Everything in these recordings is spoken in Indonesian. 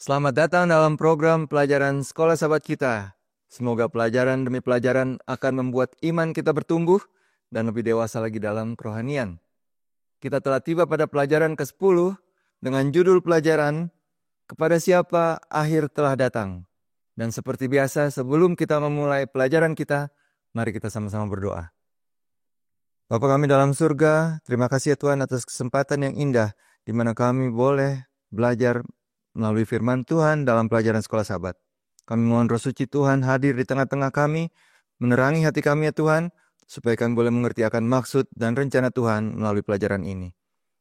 Selamat datang dalam program pelajaran Sekolah Sahabat kita. Semoga pelajaran demi pelajaran akan membuat iman kita bertumbuh dan lebih dewasa lagi dalam kerohanian. Kita telah tiba pada pelajaran ke-10 dengan judul pelajaran Kepada Siapa Akhir Telah Datang. Dan seperti biasa, sebelum kita memulai pelajaran kita, mari kita sama-sama berdoa. Bapa kami dalam surga, terima kasih ya Tuhan atas kesempatan yang indah di mana kami boleh belajar melalui firman Tuhan dalam pelajaran Sekolah Sahabat. Kami mohon Roh Suci Tuhan hadir di tengah-tengah kami, menerangi hati kami ya Tuhan, supaya kami boleh mengerti akan maksud dan rencana Tuhan melalui pelajaran ini.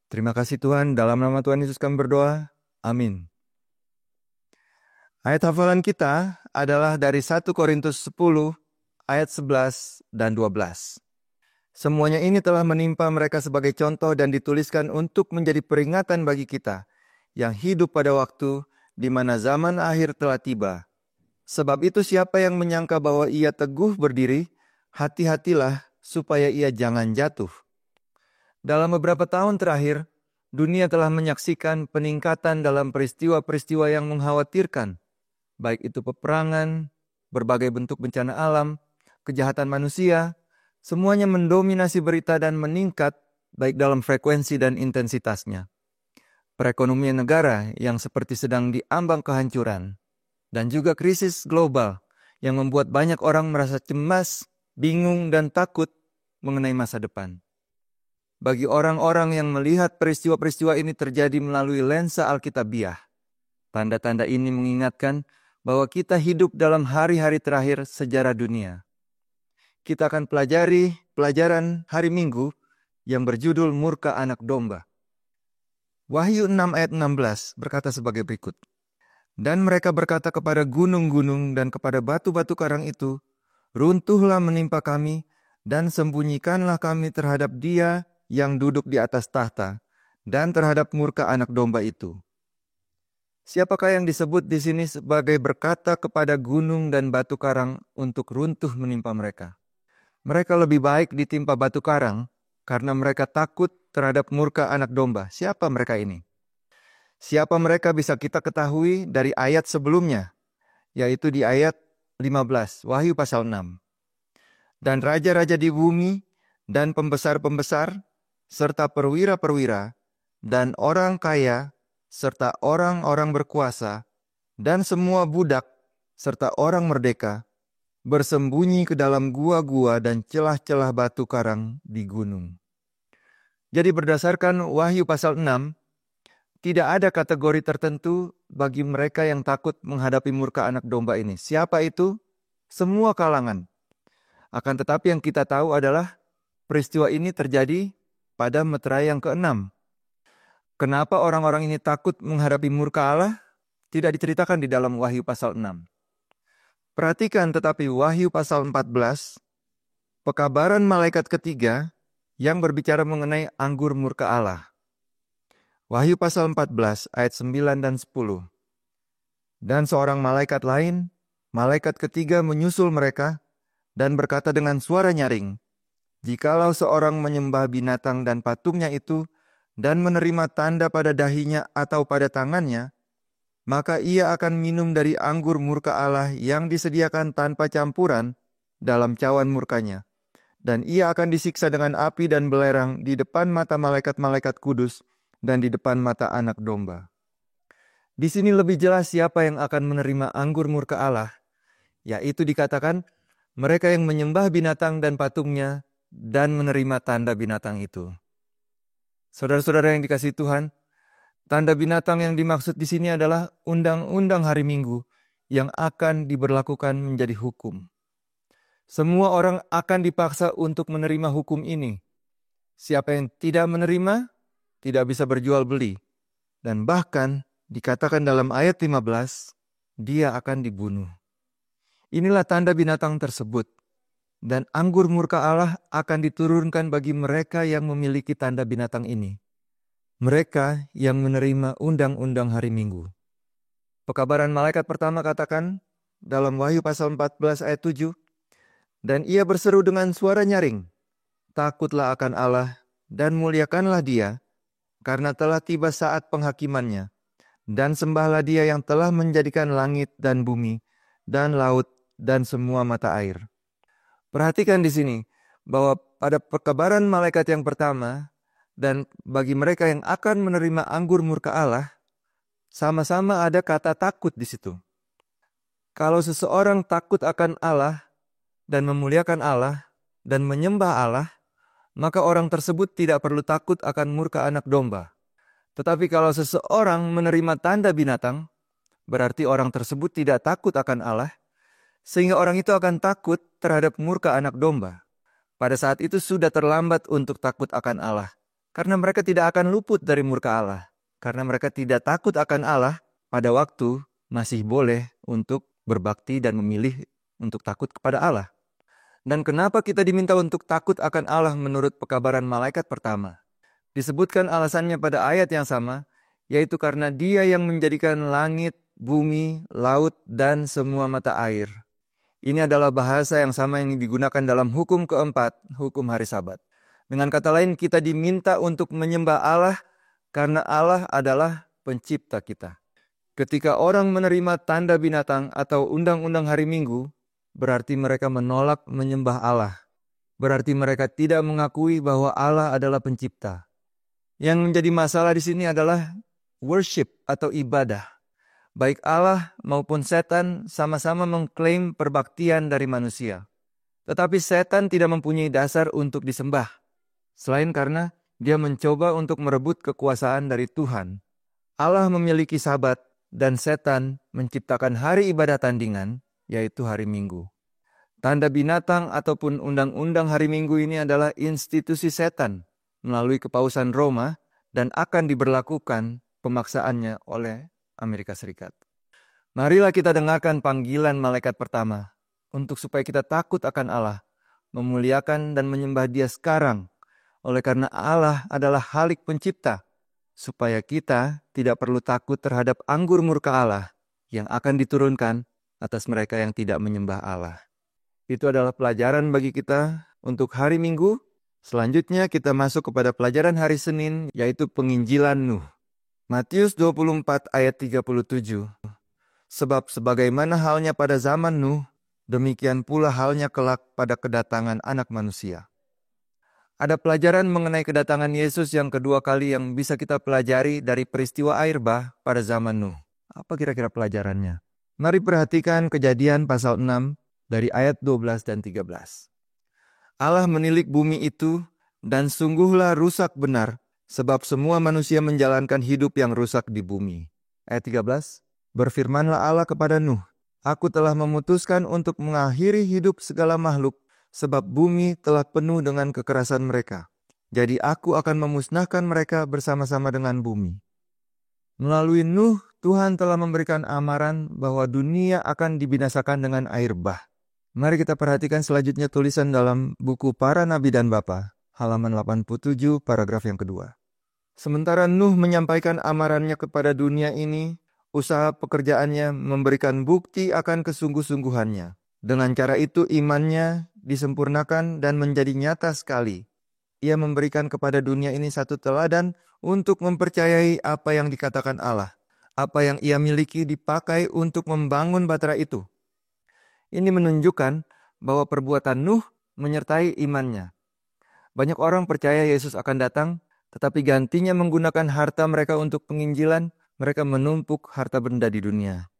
Terima kasih Tuhan, dalam nama Tuhan Yesus kami berdoa. Amin. Ayat hafalan kita adalah dari 1 Korintus 10 ayat 11 dan 12. Semuanya ini telah menimpa mereka sebagai contoh dan dituliskan untuk menjadi peringatan bagi kita yang hidup pada waktu di mana zaman akhir telah tiba. Sebab itu siapa yang menyangka bahwa ia teguh berdiri, hati-hatilah supaya ia jangan jatuh. Dalam beberapa tahun terakhir, dunia telah menyaksikan peningkatan dalam peristiwa-peristiwa yang mengkhawatirkan, baik itu peperangan, berbagai bentuk bencana alam, kejahatan manusia, semuanya mendominasi berita dan meningkat baik dalam frekuensi dan intensitasnya. Perekonomian negara yang seperti sedang diambang kehancuran, dan juga krisis global yang membuat banyak orang merasa cemas, bingung, dan takut mengenai masa depan. Bagi orang-orang yang melihat peristiwa-peristiwa ini terjadi melalui lensa Alkitabiah, tanda-tanda ini mengingatkan bahwa kita hidup dalam hari-hari terakhir sejarah dunia. Kita akan pelajari pelajaran hari Minggu yang berjudul Murka Anak Domba. Wahyu 6 ayat 16 berkata sebagai berikut. Dan mereka berkata kepada gunung-gunung dan kepada batu-batu karang itu, runtuhlah menimpa kami dan sembunyikanlah kami terhadap Dia yang duduk di atas tahta dan terhadap murka anak domba itu. Siapakah yang disebut di sini sebagai berkata kepada gunung dan batu karang untuk runtuh menimpa mereka? Mereka lebih baik ditimpa batu karang karena mereka takut terhadap murka anak domba. Siapa mereka ini? Siapa mereka bisa kita ketahui dari ayat sebelumnya, yaitu di ayat 15, Wahyu pasal 6. Dan raja-raja di bumi, dan pembesar-pembesar, serta perwira-perwira, dan orang kaya, serta orang-orang berkuasa, dan semua budak, serta orang merdeka, bersembunyi ke dalam gua-gua dan celah-celah batu karang di gunung. Jadi berdasarkan Wahyu pasal 6, tidak ada kategori tertentu bagi mereka yang takut menghadapi murka anak domba ini. Siapa itu? Semua kalangan. Akan tetapi yang kita tahu adalah peristiwa ini terjadi pada meterai yang ke-6. Kenapa orang-orang ini takut menghadapi murka Allah? Tidak diceritakan di dalam Wahyu pasal 6. Perhatikan tetapi Wahyu pasal 14, pekabaran malaikat ketiga yang berbicara mengenai anggur murka Allah. Wahyu pasal 14 ayat 9 dan 10. Dan seorang malaikat lain, malaikat ketiga menyusul mereka dan berkata dengan suara nyaring, jikalau seorang menyembah binatang dan patungnya itu dan menerima tanda pada dahinya atau pada tangannya, maka ia akan minum dari anggur murka Allah yang disediakan tanpa campuran dalam cawan murkanya. Dan ia akan disiksa dengan api dan belerang di depan mata malaikat-malaikat kudus dan di depan mata anak domba. Di sini lebih jelas siapa yang akan menerima anggur murka Allah, yaitu dikatakan mereka yang menyembah binatang dan patungnya dan menerima tanda binatang itu. Saudara-saudara yang dikasihi Tuhan, tanda binatang yang dimaksud di sini adalah undang-undang hari Minggu yang akan diberlakukan menjadi hukum. Semua orang akan dipaksa untuk menerima hukum ini. Siapa yang tidak menerima, tidak bisa berjual beli. Dan bahkan dikatakan dalam ayat 15, dia akan dibunuh. Inilah tanda binatang tersebut. Dan anggur murka Allah akan diturunkan bagi mereka yang memiliki tanda binatang ini. Mereka yang menerima undang-undang hari Minggu. Pekabaran malaikat pertama katakan dalam Wahyu pasal 14 ayat 7, dan ia berseru dengan suara nyaring, takutlah akan Allah dan muliakanlah Dia, karena telah tiba saat penghakimannya, dan sembahlah Dia yang telah menjadikan langit dan bumi, dan laut, dan semua mata air. Perhatikan di sini, bahwa pada perkabaran malaikat yang pertama, dan bagi mereka yang akan menerima anggur murka Allah, sama-sama ada kata takut di situ. Kalau seseorang takut akan Allah, dan memuliakan Allah, dan menyembah Allah, maka orang tersebut tidak perlu takut akan murka anak domba. Tetapi kalau seseorang menerima tanda binatang, berarti orang tersebut tidak takut akan Allah, sehingga orang itu akan takut terhadap murka anak domba. Pada saat itu sudah terlambat untuk takut akan Allah, karena mereka tidak akan luput dari murka Allah. Karena mereka tidak takut akan Allah, pada waktu masih boleh untuk berbakti dan memilih untuk takut kepada Allah. Dan kenapa kita diminta untuk takut akan Allah menurut pekabaran malaikat pertama? Disebutkan alasannya pada ayat yang sama, yaitu karena Dia yang menjadikan langit, bumi, laut, dan semua mata air. Ini adalah bahasa yang sama yang digunakan dalam hukum keempat, hukum hari Sabat. Dengan kata lain, kita diminta untuk menyembah Allah karena Allah adalah pencipta kita. Ketika orang menerima tanda binatang atau undang-undang hari Minggu, berarti mereka menolak menyembah Allah. Berarti mereka tidak mengakui bahwa Allah adalah pencipta. Yang menjadi masalah di sini adalah worship atau ibadah. Baik Allah maupun setan sama-sama mengklaim perbaktian dari manusia. Tetapi setan tidak mempunyai dasar untuk disembah. Selain karena dia mencoba untuk merebut kekuasaan dari Tuhan. Allah memiliki Sabat dan setan menciptakan hari ibadah tandingan, yaitu hari Minggu. Tanda binatang ataupun undang-undang hari Minggu ini adalah institusi setan melalui kepausan Roma dan akan diberlakukan pemaksaannya oleh Amerika Serikat. Marilah kita dengarkan panggilan malaikat pertama untuk supaya kita takut akan Allah, memuliakan dan menyembah Dia sekarang, oleh karena Allah adalah Khalik pencipta, supaya kita tidak perlu takut terhadap anggur murka Allah yang akan diturunkan atas mereka yang tidak menyembah Allah. Itu adalah pelajaran bagi kita untuk hari Minggu. Selanjutnya kita masuk kepada pelajaran hari Senin, yaitu penginjilan Nuh. Matius 24 ayat 37. Sebab sebagaimana halnya pada zaman Nuh, demikian pula halnya kelak pada kedatangan Anak Manusia. Ada pelajaran mengenai kedatangan Yesus yang kedua kali yang bisa kita pelajari dari peristiwa air bah pada zaman Nuh. Apa kira-kira pelajarannya? Mari perhatikan Kejadian pasal 6 dari ayat 12 dan 13. Allah menilik bumi itu, dan sungguhlah rusak benar, sebab semua manusia menjalankan hidup yang rusak di bumi. Ayat 13, berfirmanlah Allah kepada Nuh, Aku telah memutuskan untuk mengakhiri hidup segala makhluk, sebab bumi telah penuh dengan kekerasan mereka. Jadi aku akan memusnahkan mereka bersama-sama dengan bumi. Melalui Nuh, Tuhan telah memberikan amaran bahwa dunia akan dibinasakan dengan air bah. Mari kita perhatikan selanjutnya tulisan dalam buku Para Nabi dan Bapa, halaman 87, paragraf yang kedua. Sementara Nuh menyampaikan amarannya kepada dunia ini, usaha pekerjaannya memberikan bukti akan kesungguh-sungguhannya. Dengan cara itu imannya disempurnakan dan menjadi nyata sekali. Ia memberikan kepada dunia ini satu teladan untuk mempercayai apa yang dikatakan Allah. Apa yang ia miliki dipakai untuk membangun Batra itu. Ini menunjukkan bahwa perbuatan Nuh menyertai imannya. Banyak orang percaya Yesus akan datang, tetapi gantinya menggunakan harta mereka untuk penginjilan, mereka menumpuk harta benda di dunia.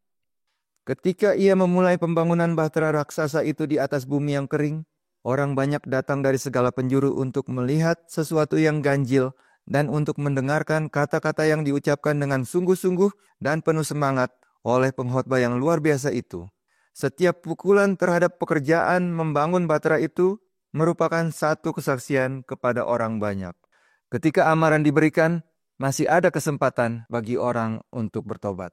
Ketika ia memulai pembangunan bahtera raksasa itu di atas bumi yang kering, orang banyak datang dari segala penjuru untuk melihat sesuatu yang ganjil dan untuk mendengarkan kata-kata yang diucapkan dengan sungguh-sungguh dan penuh semangat oleh pengkhotbah yang luar biasa itu. Setiap pukulan terhadap pekerjaan membangun bahtera itu merupakan satu kesaksian kepada orang banyak. Ketika amaran diberikan, masih ada kesempatan bagi orang untuk bertobat.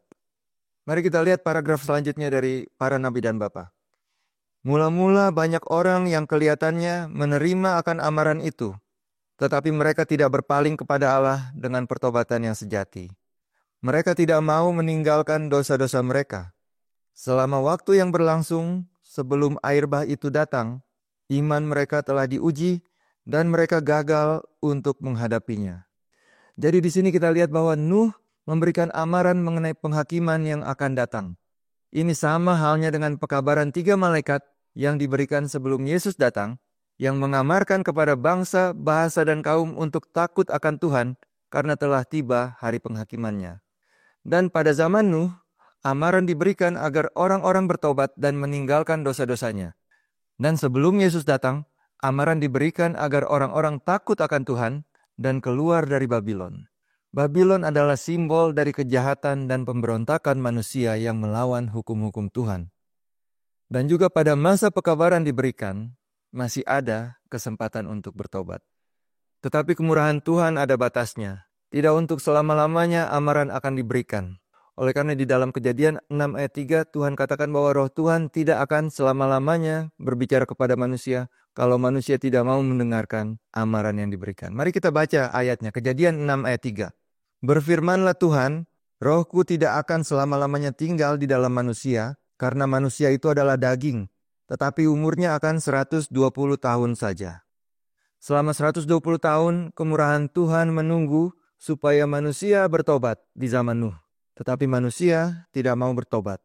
Mari kita lihat paragraf selanjutnya dari Para Nabi dan Bapa. Mula-mula banyak orang yang kelihatannya menerima akan amaran itu, tetapi mereka tidak berpaling kepada Allah dengan pertobatan yang sejati. Mereka tidak mau meninggalkan dosa-dosa mereka. Selama waktu yang berlangsung sebelum air bah itu datang, iman mereka telah diuji dan mereka gagal untuk menghadapinya. Jadi di sini kita lihat bahwa Nuh memberikan amaran mengenai penghakiman yang akan datang. Ini sama halnya dengan pekabaran 3 malaikat yang diberikan sebelum Yesus datang, yang mengamarkan kepada bangsa, bahasa, dan kaum untuk takut akan Tuhan karena telah tiba hari penghakimannya. Dan pada zaman Nuh, amaran diberikan agar orang-orang bertobat dan meninggalkan dosa-dosanya. Dan sebelum Yesus datang, amaran diberikan agar orang-orang takut akan Tuhan dan keluar dari Babylon. Babylon adalah simbol dari kejahatan dan pemberontakan manusia yang melawan hukum-hukum Tuhan. Dan juga pada masa pekabaran diberikan, masih ada kesempatan untuk bertobat. Tetapi kemurahan Tuhan ada batasnya. Tidak untuk selama-lamanya amaran akan diberikan. Oleh karena di dalam Kejadian 6 ayat 3, Tuhan katakan bahwa roh Tuhan tidak akan selama-lamanya berbicara kepada manusia kalau manusia tidak mau mendengarkan amaran yang diberikan. Mari kita baca ayatnya, Kejadian 6 ayat 3. Berfirmanlah Tuhan, rohku tidak akan selama-lamanya tinggal di dalam manusia, karena manusia itu adalah daging, tetapi umurnya akan 120 tahun saja. Selama 120 tahun, kemurahan Tuhan menunggu supaya manusia bertobat di zaman Nuh. Tetapi manusia tidak mau bertobat.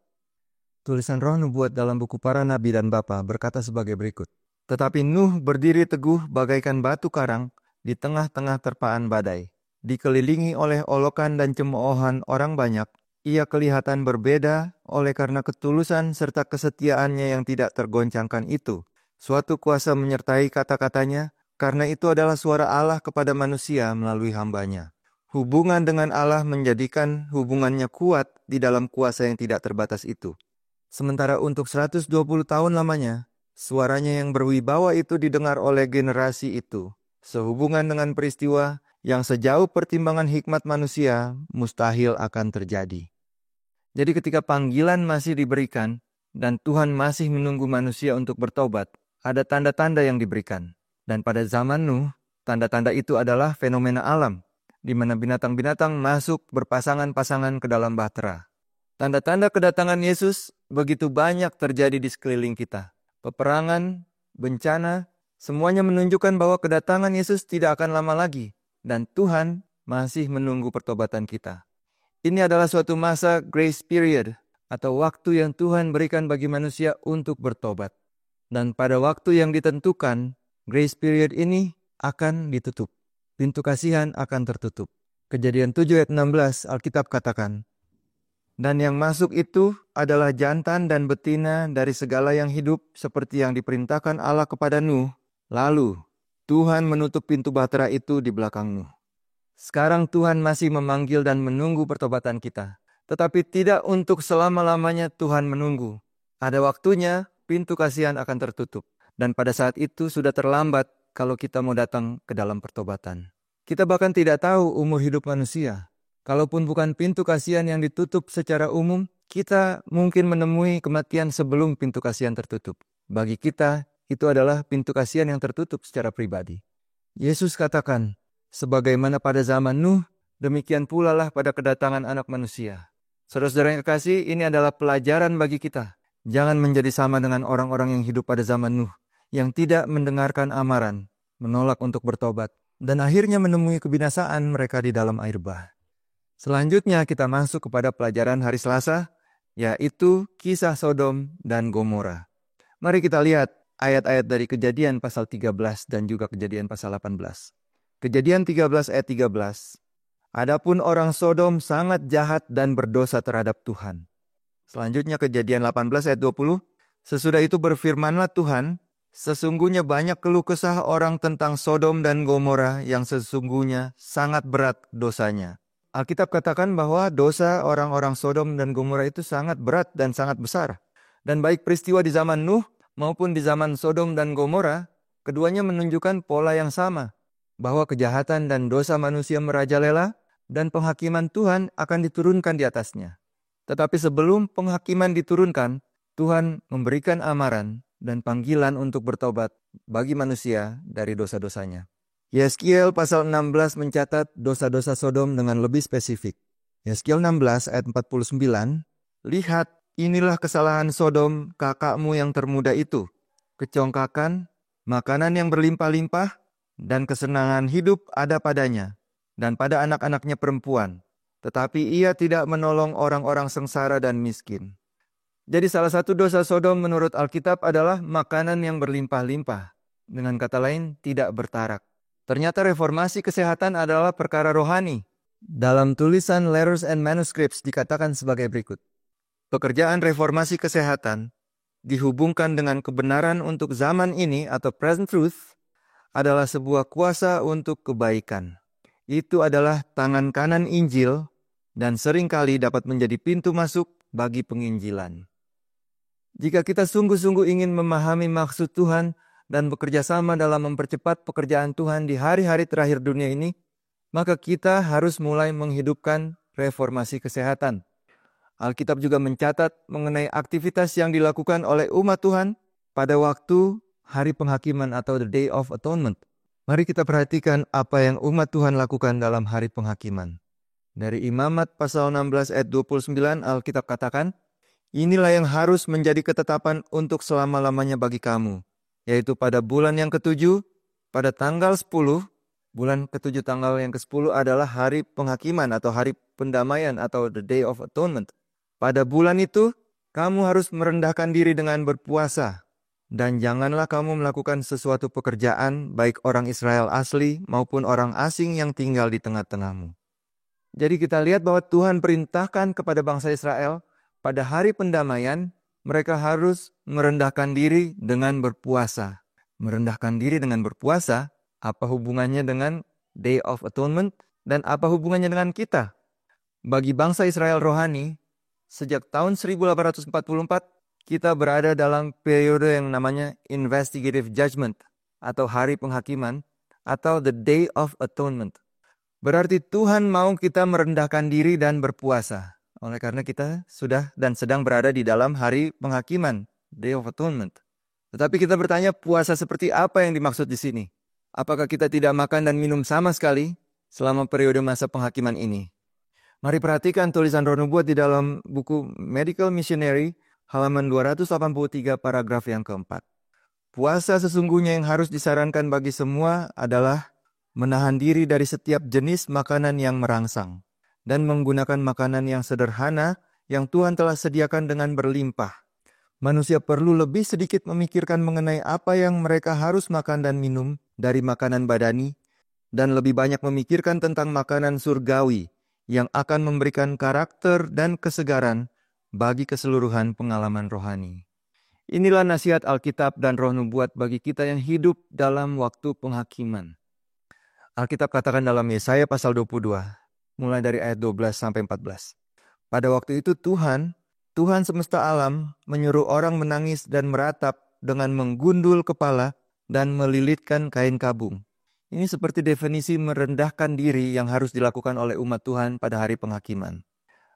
Tulisan Roh Nubuat dalam buku Para Nabi dan Bapa berkata sebagai berikut. Tetapi Nuh berdiri teguh bagaikan batu karang di tengah-tengah terpaan badai. Dikelilingi oleh olokan dan cemoohan orang banyak, ia kelihatan berbeda oleh karena ketulusan serta kesetiaannya yang tidak tergoncangkan itu. Suatu kuasa menyertai kata-katanya, karena itu adalah suara Allah kepada manusia melalui hambanya. Hubungan dengan Allah menjadikan hubungannya kuat di dalam kuasa yang tidak terbatas itu. Sementara untuk 120 tahun lamanya, suaranya yang berwibawa itu didengar oleh generasi itu. Sehubungan dengan peristiwa yang sejauh pertimbangan hikmat manusia mustahil akan terjadi. Jadi ketika panggilan masih diberikan dan Tuhan masih menunggu manusia untuk bertobat, ada tanda-tanda yang diberikan. Dan pada zaman Nuh, tanda-tanda itu adalah fenomena alam, di mana binatang-binatang masuk berpasangan-pasangan ke dalam bahtera. Tanda-tanda kedatangan Yesus begitu banyak terjadi di sekeliling kita. Peperangan, bencana, semuanya menunjukkan bahwa kedatangan Yesus tidak akan lama lagi. Dan Tuhan masih menunggu pertobatan kita. Ini adalah suatu masa grace period, atau waktu yang Tuhan berikan bagi manusia untuk bertobat. Dan pada waktu yang ditentukan, grace period ini akan ditutup. Pintu kasihan akan tertutup. Kejadian 7 ayat 16 Alkitab katakan, dan yang masuk itu adalah jantan dan betina dari segala yang hidup seperti yang diperintahkan Allah kepada Nuh. Lalu Tuhan menutup pintu bahtera itu di belakang Nuh. Sekarang Tuhan masih memanggil dan menunggu pertobatan kita. Tetapi tidak untuk selama-lamanya Tuhan menunggu. Ada waktunya pintu kasihan akan tertutup. Dan pada saat itu sudah terlambat kalau kita mau datang ke dalam pertobatan. Kita bahkan tidak tahu umur hidup manusia. Kalaupun bukan pintu kasihan yang ditutup secara umum, kita mungkin menemui kematian sebelum pintu kasihan tertutup. Bagi kita, itu adalah pintu kasihan yang tertutup secara pribadi. Yesus katakan, sebagaimana pada zaman Nuh, demikian pula lah pada kedatangan Anak Manusia. Saudara-saudara yang kekasih, ini adalah pelajaran bagi kita. Jangan menjadi sama dengan orang-orang yang hidup pada zaman Nuh, yang tidak mendengarkan amaran, menolak untuk bertobat, dan akhirnya menemui kebinasaan mereka di dalam air bah. Selanjutnya kita masuk kepada pelajaran hari Selasa, yaitu kisah Sodom dan Gomora. Mari kita lihat ayat-ayat dari Kejadian pasal 13 dan juga Kejadian pasal 18. Kejadian 13 ayat 13. Adapun orang Sodom sangat jahat dan berdosa terhadap Tuhan. Selanjutnya Kejadian 18 ayat 20. Sesudah itu berfirmanlah Tuhan, sesungguhnya banyak keluh kesah orang tentang Sodom dan Gomora yang sesungguhnya sangat berat dosanya. Alkitab katakan bahwa dosa orang-orang Sodom dan Gomora itu sangat berat dan sangat besar. Dan baik peristiwa di zaman Nuh maupun di zaman Sodom dan Gomora, keduanya menunjukkan pola yang sama, bahwa kejahatan dan dosa manusia merajalela dan penghakiman Tuhan akan diturunkan di atasnya. Tetapi sebelum penghakiman diturunkan, Tuhan memberikan amaran dan panggilan untuk bertobat bagi manusia dari dosa-dosanya. Yeskiel pasal 16 mencatat dosa-dosa Sodom dengan lebih spesifik. Yeskiel 16 ayat 49, lihat, inilah kesalahan Sodom kakakmu yang termuda itu, kecongkakan, makanan yang berlimpah-limpah, dan kesenangan hidup ada padanya, dan pada anak-anaknya perempuan. tetapi ia tidak menolong orang-orang sengsara dan miskin. Jadi salah satu dosa Sodom menurut Alkitab adalah makanan yang berlimpah-limpah. Dengan kata lain, tidak bertarak. Ternyata reformasi kesehatan adalah perkara rohani. Dalam tulisan Letters and Manuscripts dikatakan sebagai berikut. Pekerjaan reformasi kesehatan dihubungkan dengan kebenaran untuk zaman ini atau present truth adalah sebuah kuasa untuk kebaikan. Itu adalah tangan kanan Injil dan seringkali dapat menjadi pintu masuk bagi penginjilan. Jika kita sungguh-sungguh ingin memahami maksud Tuhan dan bekerja sama dalam mempercepat pekerjaan Tuhan di hari-hari terakhir dunia ini, maka kita harus mulai menghidupkan reformasi kesehatan. Alkitab juga mencatat mengenai aktivitas yang dilakukan oleh umat Tuhan pada waktu hari penghakiman atau the Day of Atonement. Mari kita perhatikan apa yang umat Tuhan lakukan dalam hari penghakiman. Dari Imamat pasal 16 ayat 29 Alkitab katakan, inilah yang harus menjadi ketetapan untuk selama-lamanya bagi kamu, yaitu pada bulan yang ke-7, pada tanggal 10, bulan ke-7 tanggal yang ke-10 adalah hari penghakiman atau hari pendamaian atau the Day of Atonement. Pada bulan itu, kamu harus merendahkan diri dengan berpuasa. Dan janganlah kamu melakukan sesuatu pekerjaan, baik orang Israel asli maupun orang asing yang tinggal di tengah-tengahmu. Jadi kita lihat bahwa Tuhan perintahkan kepada bangsa Israel, pada hari pendamaian, mereka harus merendahkan diri dengan berpuasa. Merendahkan diri dengan berpuasa, apa hubungannya dengan Day of Atonement, dan apa hubungannya dengan kita? Bagi bangsa Israel rohani, sejak tahun 1844, kita berada dalam periode yang namanya Investigative Judgment, atau Hari Penghakiman, atau the Day of Atonement. Berarti Tuhan mau kita merendahkan diri dan berpuasa. Oleh karena kita sudah dan sedang berada di dalam Hari Penghakiman, Day of Atonement. Tetapi kita bertanya, puasa seperti apa yang dimaksud di sini? Apakah kita tidak makan dan minum sama sekali selama periode masa penghakiman ini? Mari perhatikan tulisan Roh Nubuat di dalam buku Medical Missionary, halaman 283 paragraf yang keempat. Puasa sesungguhnya yang harus disarankan bagi semua adalah menahan diri dari setiap jenis makanan yang merangsang dan menggunakan makanan yang sederhana yang Tuhan telah sediakan dengan berlimpah. Manusia perlu lebih sedikit memikirkan mengenai apa yang mereka harus makan dan minum dari makanan badani dan lebih banyak memikirkan tentang makanan surgawi yang akan memberikan karakter dan kesegaran bagi keseluruhan pengalaman rohani. Inilah nasihat Alkitab dan Roh Nubuat bagi kita yang hidup dalam waktu penghakiman. Alkitab katakan dalam Yesaya pasal 22, mulai dari ayat 12 sampai 14. Pada waktu itu Tuhan semesta alam menyuruh orang menangis dan meratap dengan menggundul kepala dan melilitkan kain kabung. Ini seperti definisi merendahkan diri yang harus dilakukan oleh umat Tuhan pada hari penghakiman.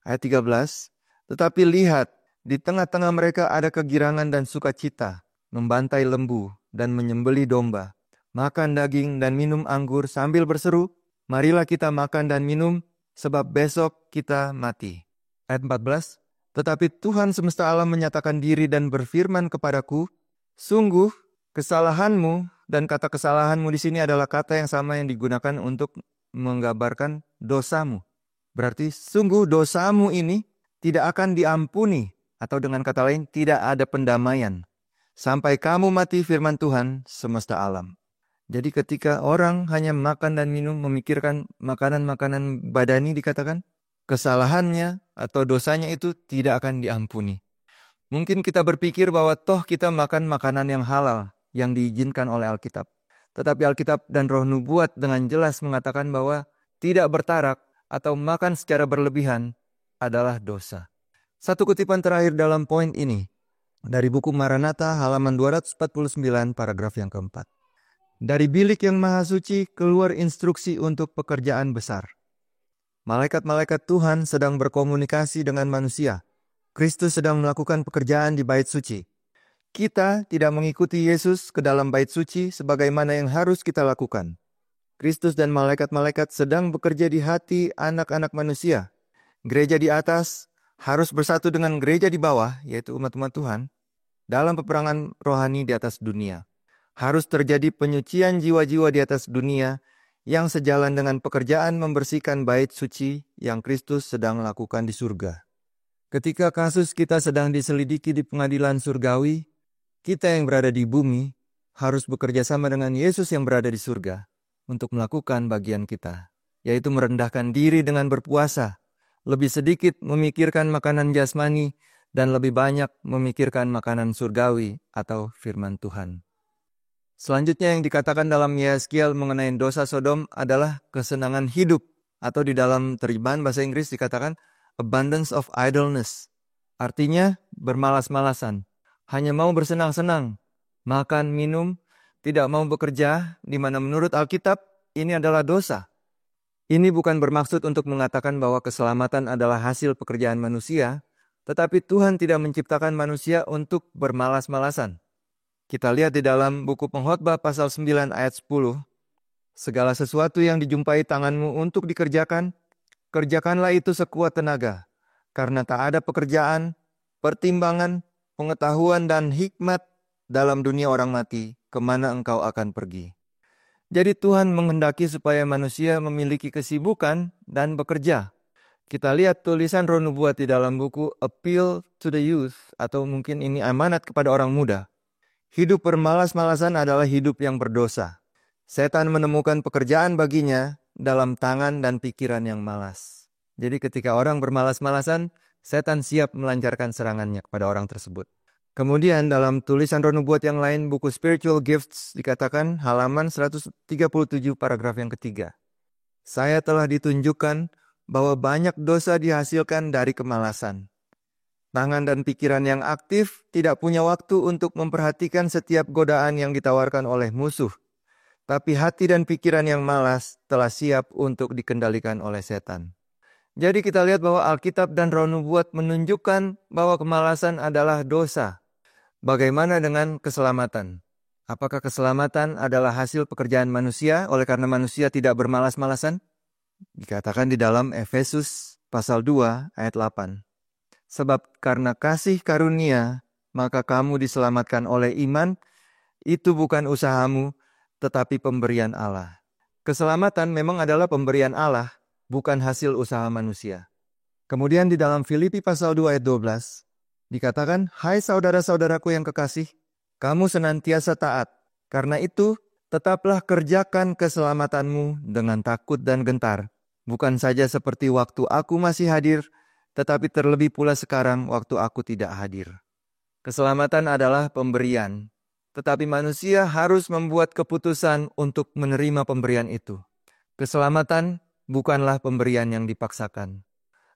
Ayat 13, tetapi lihat, di tengah-tengah mereka ada kegirangan dan sukacita, membantai lembu dan menyembelih domba, makan daging dan minum anggur sambil berseru, marilah kita makan dan minum, sebab besok kita mati. Ayat 14, tetapi Tuhan semesta alam menyatakan diri dan berfirman kepadaku, sungguh kesalahanmu, dan kata kesalahanmu di sini adalah kata yang sama yang digunakan untuk menggambarkan dosamu. Berarti sungguh dosamu ini tidak akan diampuni, atau dengan kata lain tidak ada pendamaian sampai kamu mati, firman Tuhan semesta alam. Jadi ketika orang hanya makan dan minum memikirkan makanan-makanan badani dikatakan, kesalahannya atau dosanya itu tidak akan diampuni. Mungkin kita berpikir bahwa toh kita makan makanan yang halal, yang diizinkan oleh Alkitab. Tetapi Alkitab dan Roh Nubuat dengan jelas mengatakan bahwa tidak bertarak atau makan secara berlebihan adalah dosa. Satu kutipan terakhir dalam poin ini, dari buku Maranatha halaman 249 paragraf yang keempat. Dari bilik yang maha suci keluar instruksi untuk pekerjaan besar. Malaikat-malaikat Tuhan sedang berkomunikasi dengan manusia. Kristus sedang melakukan pekerjaan di bait suci. Kita tidak mengikuti Yesus ke dalam bait suci sebagaimana yang harus kita lakukan. Kristus dan malaikat-malaikat sedang bekerja di hati anak-anak manusia. Gereja di atas harus bersatu dengan gereja di bawah, yaitu umat-umat Tuhan, dalam peperangan rohani di atas dunia. Harus terjadi penyucian jiwa-jiwa di atas dunia yang sejalan dengan pekerjaan membersihkan bait suci yang Kristus sedang lakukan di surga. Ketika kasus kita sedang diselidiki di pengadilan surgawi, kita yang berada di bumi harus bekerja sama dengan Yesus yang berada di surga untuk melakukan bagian kita, yaitu merendahkan diri dengan berpuasa, lebih sedikit memikirkan makanan jasmani, dan lebih banyak memikirkan makanan surgawi atau firman Tuhan. Selanjutnya yang dikatakan dalam Yeskiel mengenai dosa Sodom adalah kesenangan hidup, atau di dalam terjemahan bahasa Inggris dikatakan abundance of idleness. Artinya bermalas-malasan, hanya mau bersenang-senang, makan, minum, tidak mau bekerja, di mana menurut Alkitab ini adalah dosa. Ini bukan bermaksud untuk mengatakan bahwa keselamatan adalah hasil pekerjaan manusia, tetapi Tuhan tidak menciptakan manusia untuk bermalas-malasan. Kita lihat di dalam buku Pengkhotbah pasal 9 ayat 10. Segala sesuatu yang dijumpai tanganmu untuk dikerjakan, kerjakanlah itu sekuat tenaga. Karena tak ada pekerjaan, pertimbangan, pengetahuan, dan hikmat dalam dunia orang mati, kemana engkau akan pergi. Jadi Tuhan menghendaki supaya manusia memiliki kesibukan dan bekerja. Kita lihat tulisan Roh Nubuat di dalam buku Appeal to the Youth, atau mungkin ini amanat kepada orang muda. Hidup bermalas-malasan adalah hidup yang berdosa. Setan menemukan pekerjaan baginya dalam tangan dan pikiran yang malas. Jadi ketika orang bermalas-malasan, setan siap melancarkan serangannya kepada orang tersebut. Kemudian dalam tulisan Roh Nubuat yang lain, buku Spiritual Gifts dikatakan halaman 137 paragraf yang ketiga. Saya telah ditunjukkan bahwa banyak dosa dihasilkan dari kemalasan. Tangan dan pikiran yang aktif tidak punya waktu untuk memperhatikan setiap godaan yang ditawarkan oleh musuh. Tapi hati dan pikiran yang malas telah siap untuk dikendalikan oleh setan. Jadi kita lihat bahwa Alkitab dan Roh Nubuat menunjukkan bahwa kemalasan adalah dosa. Bagaimana dengan keselamatan? Apakah keselamatan adalah hasil pekerjaan manusia oleh karena manusia tidak bermalas-malasan? Dikatakan di dalam Efesus pasal 2 ayat 8. Sebab karena kasih karunia, maka kamu diselamatkan oleh iman, itu bukan usahamu, tetapi pemberian Allah. Keselamatan memang adalah pemberian Allah, bukan hasil usaha manusia. Kemudian di dalam Filipi pasal 2 ayat 12, dikatakan, hai saudara-saudaraku yang kekasih, kamu senantiasa taat. Karena itu, tetaplah kerjakan keselamatanmu dengan takut dan gentar. Bukan saja seperti waktu aku masih hadir, tetapi terlebih pula sekarang waktu aku tidak hadir. Keselamatan adalah pemberian, tetapi manusia harus membuat keputusan untuk menerima pemberian itu. Keselamatan bukanlah pemberian yang dipaksakan.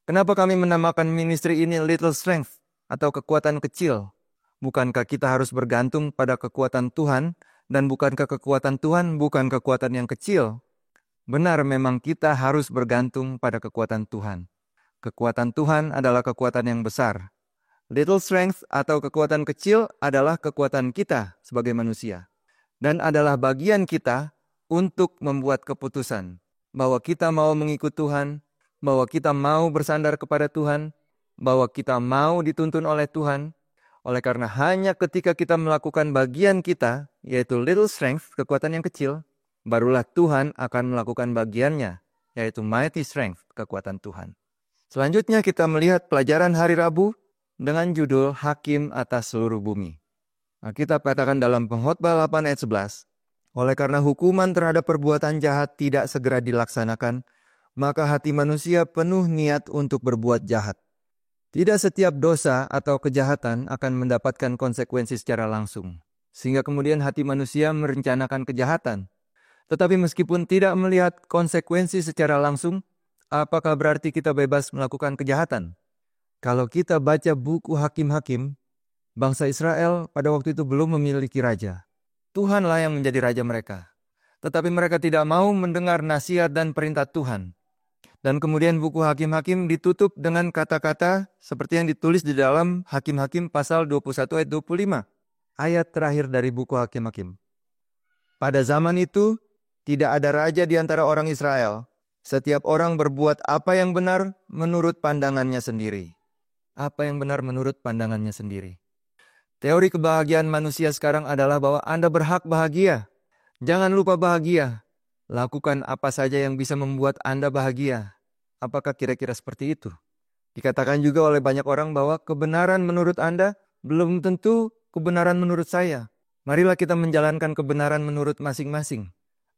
Kenapa kami menamakan ministry ini Little Strength atau kekuatan kecil? Bukankah kita harus bergantung pada kekuatan Tuhan, dan bukankah kekuatan Tuhan bukan kekuatan yang kecil? Benar, memang kita harus bergantung pada kekuatan Tuhan. Kekuatan Tuhan adalah kekuatan yang besar. Little strength atau kekuatan kecil adalah kekuatan kita sebagai manusia. Dan adalah bagian kita untuk membuat keputusan bahwa kita mau mengikut Tuhan, bahwa kita mau bersandar kepada Tuhan, bahwa kita mau dituntun oleh Tuhan. Oleh karena hanya ketika kita melakukan bagian kita, yaitu little strength, kekuatan yang kecil, barulah Tuhan akan melakukan bagiannya, yaitu mighty strength, kekuatan Tuhan. Selanjutnya kita melihat pelajaran hari Rabu dengan judul Hakim atas seluruh bumi. Kita katakan dalam Pengkhotbah 8 ayat 11, oleh karena hukuman terhadap perbuatan jahat tidak segera dilaksanakan, maka hati manusia penuh niat untuk berbuat jahat. Tidak setiap dosa atau kejahatan akan mendapatkan konsekuensi secara langsung, sehingga kemudian hati manusia merencanakan kejahatan. Tetapi meskipun tidak melihat konsekuensi secara langsung, apakah berarti kita bebas melakukan kejahatan? Kalau kita baca buku Hakim-Hakim, bangsa Israel pada waktu itu belum memiliki raja. Tuhanlah yang menjadi raja mereka. Tetapi mereka tidak mau mendengar nasihat dan perintah Tuhan. Dan kemudian buku Hakim-Hakim ditutup dengan kata-kata seperti yang ditulis di dalam Hakim-Hakim pasal 21 ayat 25. Ayat terakhir dari buku Hakim-Hakim. Pada zaman itu, tidak ada raja di antara orang Israel. Setiap orang berbuat apa yang benar menurut pandangannya sendiri. Apa yang benar menurut pandangannya sendiri. Teori kebahagiaan manusia sekarang adalah bahwa Anda berhak bahagia. Jangan lupa bahagia. Lakukan apa saja yang bisa membuat Anda bahagia. Apakah kira-kira seperti itu? Dikatakan juga oleh banyak orang bahwa kebenaran menurut Anda belum tentu kebenaran menurut saya. Marilah kita menjalankan kebenaran menurut masing-masing.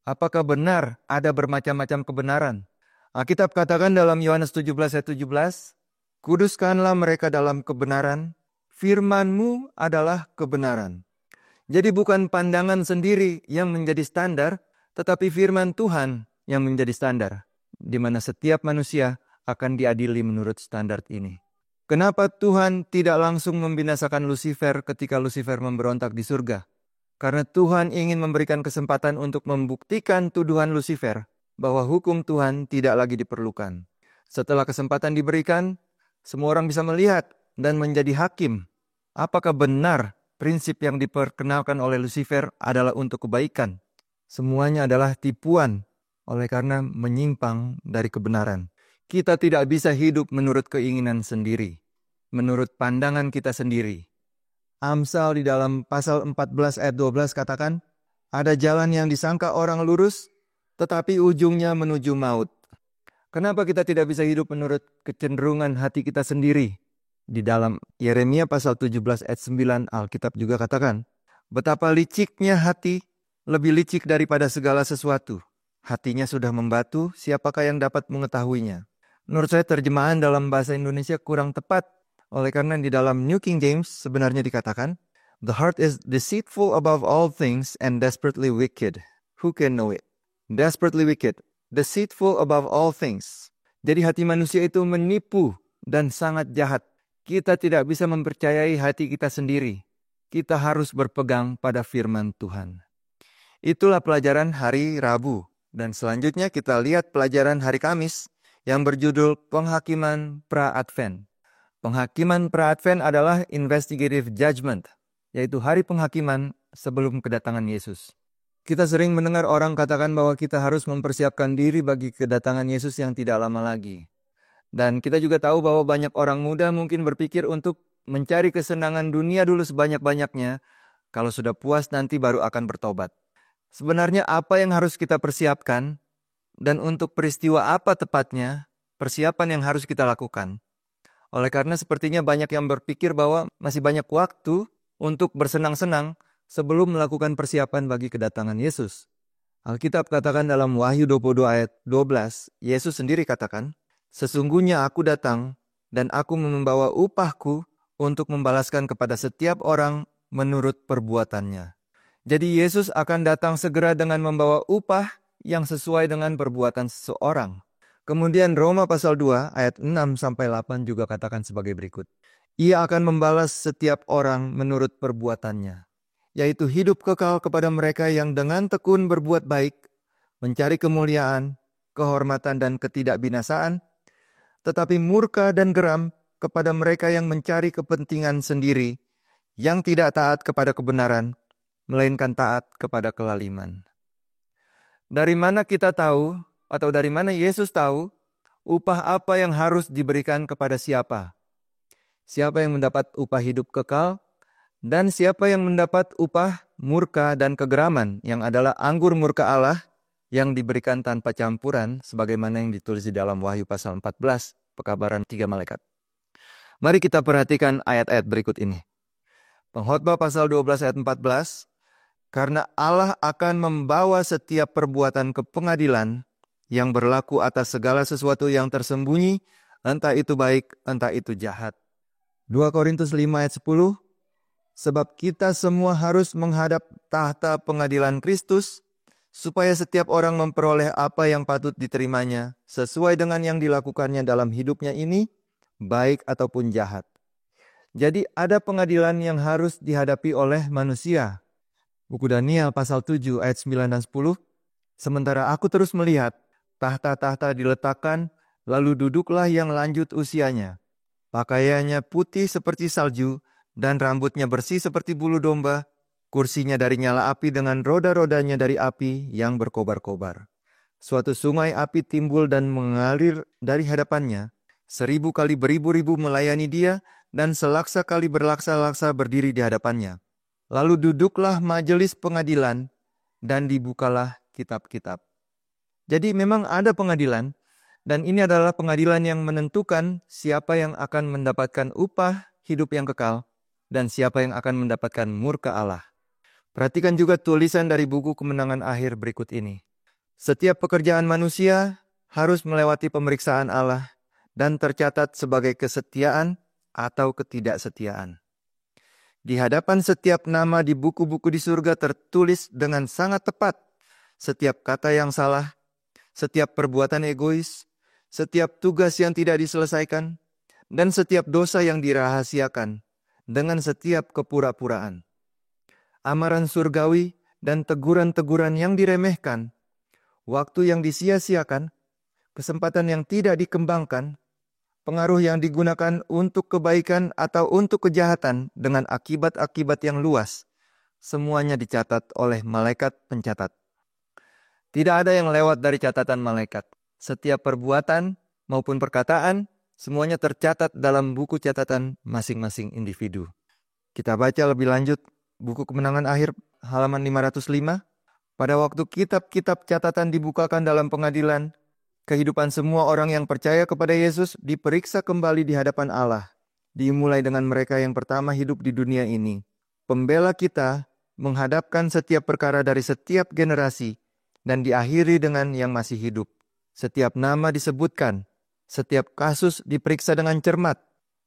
Apakah benar ada bermacam-macam kebenaran? Alkitab katakan dalam Yohanes 17 ayat 17, kuduskanlah mereka dalam kebenaran, firman-Mu adalah kebenaran. Jadi bukan pandangan sendiri yang menjadi standar, tetapi firman Tuhan yang menjadi standar, di mana setiap manusia akan diadili menurut standar ini. Kenapa Tuhan tidak langsung membinasakan Lucifer ketika Lucifer memberontak di surga? Karena Tuhan ingin memberikan kesempatan untuk membuktikan tuduhan Lucifer bahwa hukum Tuhan tidak lagi diperlukan. Setelah kesempatan diberikan, semua orang bisa melihat dan menjadi hakim. Apakah benar prinsip yang diperkenalkan oleh Lucifer adalah untuk kebaikan? Semuanya adalah tipuan oleh karena menyimpang dari kebenaran. Kita tidak bisa hidup menurut keinginan sendiri, menurut pandangan kita sendiri. Amsal di dalam pasal 14 ayat 12 katakan, ada jalan yang disangka orang lurus, tetapi ujungnya menuju maut. Kenapa kita tidak bisa hidup menurut kecenderungan hati kita sendiri? Di dalam Yeremia pasal 17 ayat 9 Alkitab juga katakan, betapa liciknya hati, lebih licik daripada segala sesuatu. Hatinya sudah membatu, siapakah yang dapat mengetahuinya? Menurut saya terjemahan dalam bahasa Indonesia kurang tepat. Oleh karena di dalam New King James sebenarnya dikatakan, the heart is deceitful above all things and desperately wicked. Who can know it? Desperately wicked. Deceitful above all things. Jadi hati manusia itu menipu dan sangat jahat. Kita tidak bisa mempercayai hati kita sendiri. Kita harus berpegang pada firman Tuhan. Itulah pelajaran hari Rabu. Dan selanjutnya kita lihat pelajaran hari Kamis yang berjudul Penghakiman Pra-Advent. Penghakiman pra-Advent adalah investigative judgment, yaitu hari penghakiman sebelum kedatangan Yesus. Kita sering mendengar orang katakan bahwa kita harus mempersiapkan diri bagi kedatangan Yesus yang tidak lama lagi. Dan kita juga tahu bahwa banyak orang muda mungkin berpikir untuk mencari kesenangan dunia dulu sebanyak-banyaknya, kalau sudah puas nanti baru akan bertobat. Sebenarnya apa yang harus kita persiapkan, dan untuk peristiwa apa tepatnya persiapan yang harus kita lakukan? Oleh karena sepertinya banyak yang berpikir bahwa masih banyak waktu untuk bersenang-senang sebelum melakukan persiapan bagi kedatangan Yesus. Alkitab katakan dalam Wahyu 22 ayat 12, Yesus sendiri katakan, sesungguhnya aku datang dan aku membawa upahku untuk membalaskan kepada setiap orang menurut perbuatannya. Jadi Yesus akan datang segera dengan membawa upah yang sesuai dengan perbuatan seseorang. Kemudian Roma pasal 2 ayat 6-8 juga katakan sebagai berikut. Ia akan membalas setiap orang menurut perbuatannya, yaitu hidup kekal kepada mereka yang dengan tekun berbuat baik, mencari kemuliaan, kehormatan dan ketidakbinasaan, tetapi murka dan geram kepada mereka yang mencari kepentingan sendiri, yang tidak taat kepada kebenaran, melainkan taat kepada kelaliman. Dari mana kita tahu, atau dari mana Yesus tahu, upah apa yang harus diberikan kepada siapa? Siapa yang mendapat upah hidup kekal, dan siapa yang mendapat upah murka dan kegeraman, yang adalah anggur murka Allah, yang diberikan tanpa campuran, sebagaimana yang ditulis di dalam Wahyu pasal 14, pekabaran 3 malaikat. Mari kita perhatikan ayat-ayat berikut ini. Pengkhotbah pasal 12 ayat 14, karena Allah akan membawa setiap perbuatan ke pengadilan yang berlaku atas segala sesuatu yang tersembunyi, entah itu baik, entah itu jahat. 2 Korintus 5 ayat 10, sebab kita semua harus menghadap tahta pengadilan Kristus, supaya setiap orang memperoleh apa yang patut diterimanya, sesuai dengan yang dilakukannya dalam hidupnya ini, baik ataupun jahat. Jadi ada pengadilan yang harus dihadapi oleh manusia. Buku Daniel pasal 7 ayat 9 dan 10, sementara aku terus melihat, tahta-tahta diletakkan, lalu duduklah yang lanjut usianya. Pakaiannya putih seperti salju, dan rambutnya bersih seperti bulu domba. Kursinya dari nyala api dengan roda-rodanya dari api yang berkobar-kobar. Suatu sungai api timbul dan mengalir dari hadapannya. 1000 kali beribu-ribu melayani dia, dan selaksa kali berlaksa-laksa berdiri di hadapannya. Lalu duduklah majelis pengadilan, dan dibukalah kitab-kitab. Jadi memang ada pengadilan, dan ini adalah pengadilan yang menentukan siapa yang akan mendapatkan upah hidup yang kekal, dan siapa yang akan mendapatkan murka Allah. Perhatikan juga tulisan dari buku Kemenangan Akhir berikut ini. Setiap pekerjaan manusia harus melewati pemeriksaan Allah dan tercatat sebagai kesetiaan atau ketidaksetiaan. Di hadapan setiap nama di buku-buku di surga tertulis dengan sangat tepat setiap kata yang salah, setiap perbuatan egois, setiap tugas yang tidak diselesaikan, dan setiap dosa yang dirahasiakan dengan setiap kepura-puraan. Amaran surgawi dan teguran-teguran yang diremehkan, waktu yang disia-siakan, kesempatan yang tidak dikembangkan, pengaruh yang digunakan untuk kebaikan atau untuk kejahatan dengan akibat-akibat yang luas, semuanya dicatat oleh malaikat pencatat. Tidak ada yang lewat dari catatan malaikat. Setiap perbuatan maupun perkataan, semuanya tercatat dalam buku catatan masing-masing individu. Kita baca lebih lanjut buku Kemenangan Akhir halaman 505. Pada waktu kitab-kitab catatan dibukakan dalam pengadilan, kehidupan semua orang yang percaya kepada Yesus diperiksa kembali di hadapan Allah. Dimulai dengan mereka yang pertama hidup di dunia ini. Pembela kita menghadapkan setiap perkara dari setiap generasi dan diakhiri dengan yang masih hidup. Setiap nama disebutkan, setiap kasus diperiksa dengan cermat.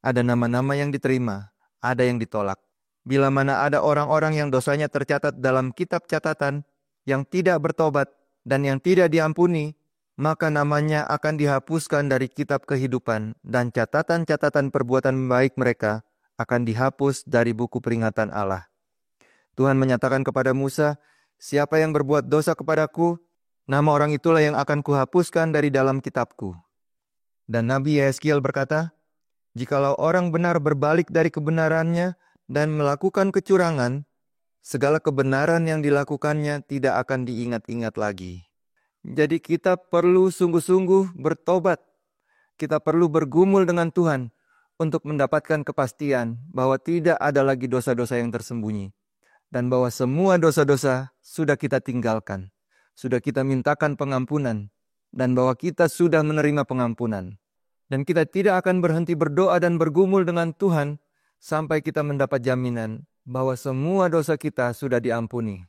Ada nama-nama yang diterima, ada yang ditolak. Bila mana ada orang-orang yang dosanya tercatat dalam kitab catatan, yang tidak bertobat dan yang tidak diampuni, maka namanya akan dihapuskan dari kitab kehidupan dan catatan-catatan perbuatan baik mereka akan dihapus dari buku peringatan Allah. Tuhan menyatakan kepada Musa, siapa yang berbuat dosa kepadaku, nama orang itulah yang akan kuhapuskan dari dalam kitabku. Dan Nabi Yeskiel berkata, jikalau orang benar berbalik dari kebenarannya dan melakukan kecurangan, segala kebenaran yang dilakukannya tidak akan diingat-ingat lagi. Jadi kita perlu sungguh-sungguh bertobat. Kita perlu bergumul dengan Tuhan untuk mendapatkan kepastian bahwa tidak ada lagi dosa-dosa yang tersembunyi. Dan bahwa semua dosa-dosa sudah kita tinggalkan. Sudah kita mintakan pengampunan. Dan bahwa kita sudah menerima pengampunan. Dan kita tidak akan berhenti berdoa dan bergumul dengan Tuhan sampai kita mendapat jaminan bahwa semua dosa kita sudah diampuni.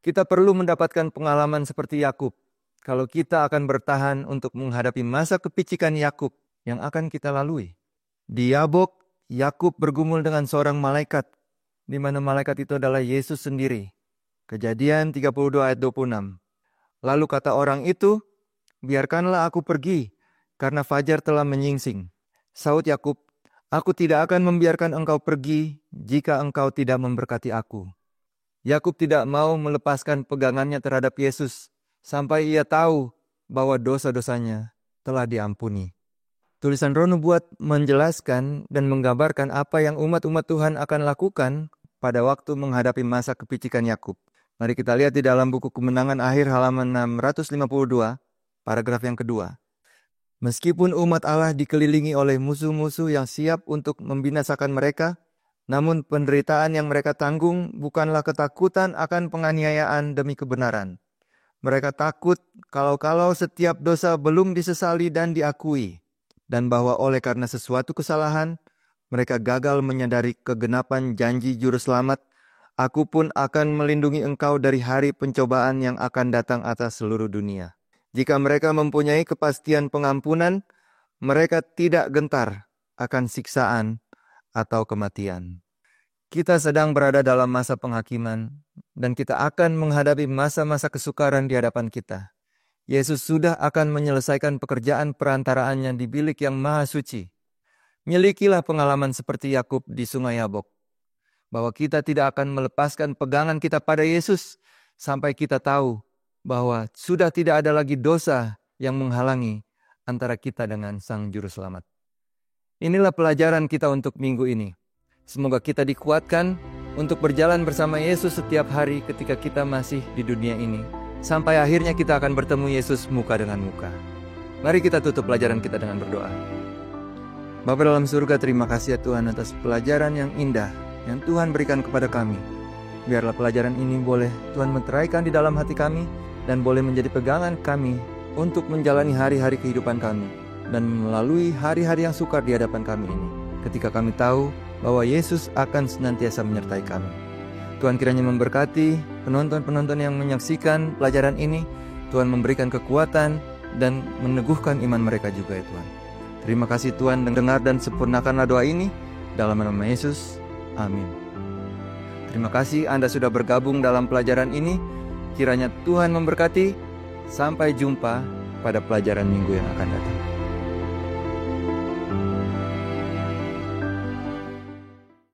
Kita perlu mendapatkan pengalaman seperti Yakub. Kalau kita akan bertahan untuk menghadapi masa kepicikan Yakub yang akan kita lalui. Di Yabok, Yakub bergumul dengan seorang malaikat, di mana malaikat itu adalah Yesus sendiri. Kejadian 32 ayat 26. Lalu kata orang itu, biarkanlah aku pergi, karena fajar telah menyingsing. Saud Yakub, aku tidak akan membiarkan engkau pergi, jika engkau tidak memberkati aku. Yakub tidak mau melepaskan pegangannya terhadap Yesus, sampai ia tahu bahwa dosa-dosanya telah diampuni. Tulisan Roh Nubuat menjelaskan dan menggambarkan apa yang umat-umat Tuhan akan lakukan pada waktu menghadapi masa kepicikan Yakub. Mari kita lihat di dalam buku Kemenangan Akhir halaman 652, paragraf yang kedua. Meskipun umat Allah dikelilingi oleh musuh-musuh yang siap untuk membinasakan mereka, namun penderitaan yang mereka tanggung bukanlah ketakutan akan penganiayaan demi kebenaran. Mereka takut kalau setiap dosa belum disesali dan diakui. Dan bahwa oleh karena sesuatu kesalahan, mereka gagal menyadari kegenapan janji juru selamat, aku pun akan melindungi engkau dari hari pencobaan yang akan datang atas seluruh dunia. Jika mereka mempunyai kepastian pengampunan, mereka tidak gentar akan siksaan atau kematian. Kita sedang berada dalam masa penghakiman, dan kita akan menghadapi masa-masa kesukaran di hadapan kita. Yesus sudah akan menyelesaikan pekerjaan perantaraannya di bilik yang maha suci. Milikilah pengalaman seperti Yakub di Sungai Yabok, bahwa kita tidak akan melepaskan pegangan kita pada Yesus sampai kita tahu bahwa sudah tidak ada lagi dosa yang menghalangi antara kita dengan Sang Juru Selamat. Inilah pelajaran kita untuk minggu ini. Semoga kita dikuatkan untuk berjalan bersama Yesus setiap hari ketika kita masih di dunia ini. Sampai akhirnya kita akan bertemu Yesus muka dengan muka. Mari kita tutup pelajaran kita dengan berdoa. Bapa dalam surga, terima kasih ya Tuhan atas pelajaran yang indah yang Tuhan berikan kepada kami. Biarlah pelajaran ini boleh Tuhan meteraikan di dalam hati kami dan boleh menjadi pegangan kami untuk menjalani hari-hari kehidupan kami dan melalui hari-hari yang sukar di hadapan kami ini, ketika kami tahu bahwa Yesus akan senantiasa menyertai kami. Tuhan kiranya memberkati penonton-penonton yang menyaksikan pelajaran ini. Tuhan memberikan kekuatan dan meneguhkan iman mereka juga ya Tuhan. Terima kasih Tuhan, dengar dan sempurnakanlah doa ini dalam nama Yesus. Amin. Terima kasih Anda sudah bergabung dalam pelajaran ini. Kiranya Tuhan memberkati. Sampai jumpa pada pelajaran minggu yang akan datang.